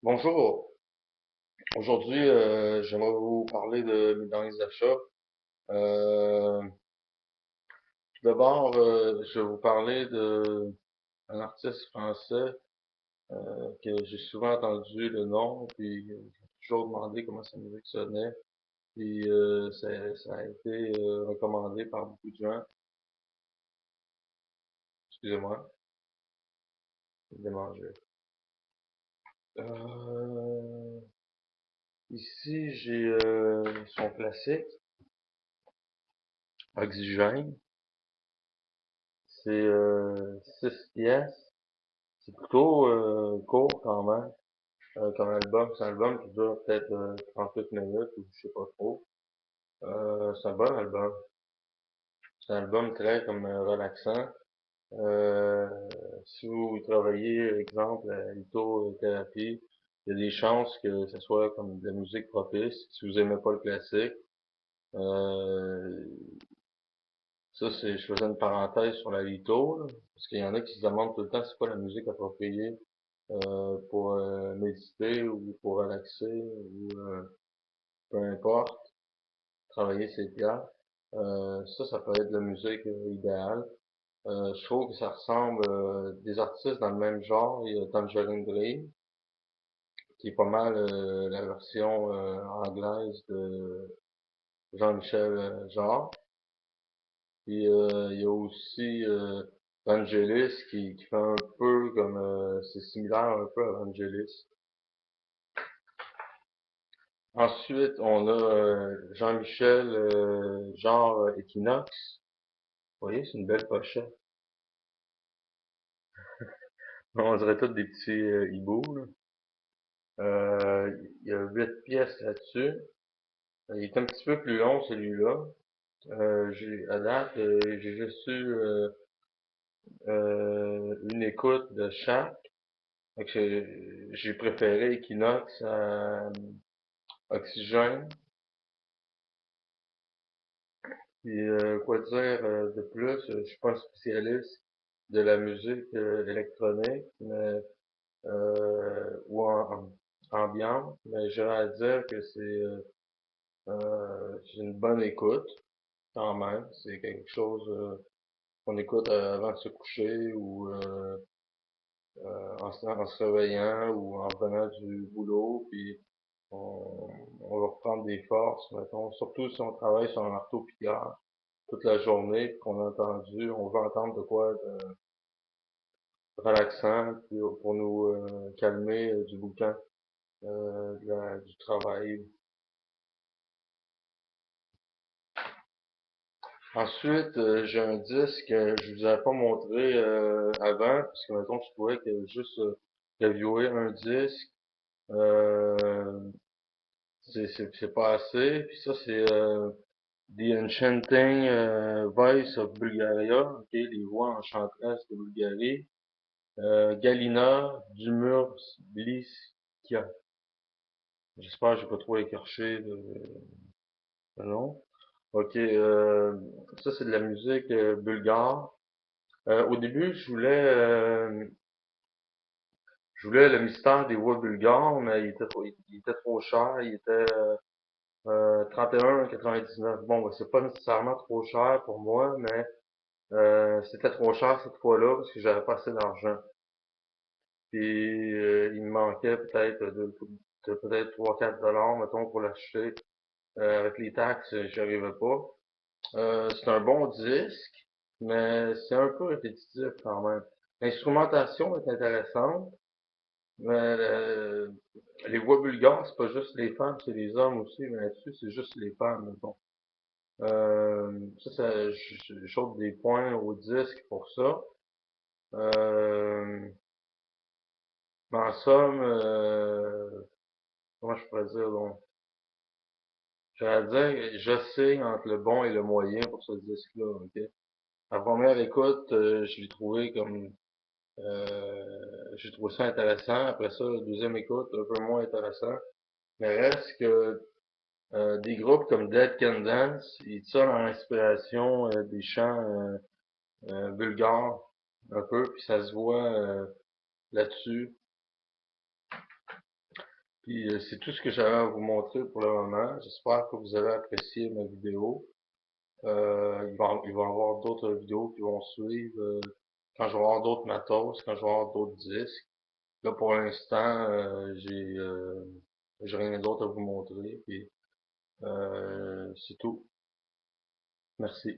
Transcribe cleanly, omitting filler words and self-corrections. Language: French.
Bonjour. Aujourd'hui, j'aimerais vous parler de mes derniers achats. Tout d'abord, je vais vous parler d'un artiste français que j'ai souvent entendu le nom, puis j'ai toujours demandé comment sa musique sonnait. Puis ça a été recommandé par beaucoup de gens. Excusez-moi, je vais manger. Euh, Ici, j'ai son classique, Oxygène. C'est 6 pièces. C'est plutôt court quand même, comme album. C'est un album qui dure peut-être 38 minutes ou je sais pas trop. C'est un bon album. C'est un album très comme relaxant. Euh, Si vous travaillez, exemple, à lithothérapie, il y a des chances que ce soit comme de la musique propice. Si vous aimez pas le classique, euh, ça c'est, je faisais une parenthèse sur la litho, là, parce qu'il y en a qui se demandent tout le temps c'est quoi la musique appropriée pour méditer ou pour relaxer ou peu importe, travailler ses pieds. Ça peut être de la musique idéale. Je trouve que ça ressemble des artistes dans le même genre. Il y a Tangerine Dream, qui est pas mal la version anglaise de Jean-Michel Jarre. Puis il y a aussi Vangelis qui fait un peu comme c'est similaire un peu à Vangelis. Ensuite, on a Jean-Michel, genre Equinox. Vous voyez, c'est une belle pochette. On dirait tous des petits hiboux, là. Il y a 8 pièces là-dessus. Il est un petit peu plus long, celui-là. À date, j'ai juste eu une écoute de chaque. Fait que j'ai préféré Equinox à Oxygène. Puis quoi dire de plus? Je suis pas un spécialiste de la musique électronique, mais ou ambiante, mais j'aurais à dire que c'est une bonne écoute quand même. C'est quelque chose qu'on écoute avant de se coucher ou en se réveillant ou en revenant du boulot, puis on va reprendre des forces, mettons, surtout si on travaille sur un marteau-piqueur toute la journée, puis qu'on a entendu, on veut entendre de quoi de relaxant pour nous calmer du boucan, du travail. Ensuite, j'ai un disque que je vous avais pas montré avant, parce que mettons, je trouvais que juste reviewer un disque, euh, c'est pas assez. Puis ça, c'est The Enchanting Voice of Bulgaria, ok, les voix enchanteresses de Bulgarie. Galina Dumursliskia. J'espère que j'ai pas trop écorché le nom. Ok, ça c'est de la musique bulgare. Au début, je voulais le mystère des voix bulgares, mais il était trop cher. Il était 31,99. Bon, ben, c'est pas nécessairement trop cher pour moi, mais c'était trop cher cette fois-là parce que j'avais pas assez d'argent. Puis il me manquait peut-être de peut-être 3-4 $ mettons, pour l'acheter. Avec les taxes, j'y arrivais pas. C'est un bon disque, mais c'est un peu répétitif quand même. L'instrumentation est intéressante, mais les voix bulgares, c'est pas juste les femmes, c'est les hommes aussi, mais là-dessus, c'est juste les femmes, mettons. J'ajoute des points au disque pour ça. Euh, mais en somme, comment je pourrais dire, donc, j'allais dire, j'oscille entre le bon et le moyen pour ce disque-là, ok? À première écoute, je l'ai trouvé comme j'ai trouvé ça intéressant. Après ça, deuxième écoute, un peu moins intéressant. Mais reste que des groupes comme Dead Can Dance, ils tirent leur inspiration des chants bulgares un peu, puis ça se voit là-dessus. Puis c'est tout ce que j'avais à vous montrer pour le moment. J'espère que vous avez apprécié ma vidéo. Il va y avoir d'autres vidéos qui vont suivre quand je vais avoir d'autres matos, quand je vais avoir d'autres disques. Là, pour l'instant, j'ai rien d'autre à vous montrer. Puis c'est tout. Merci.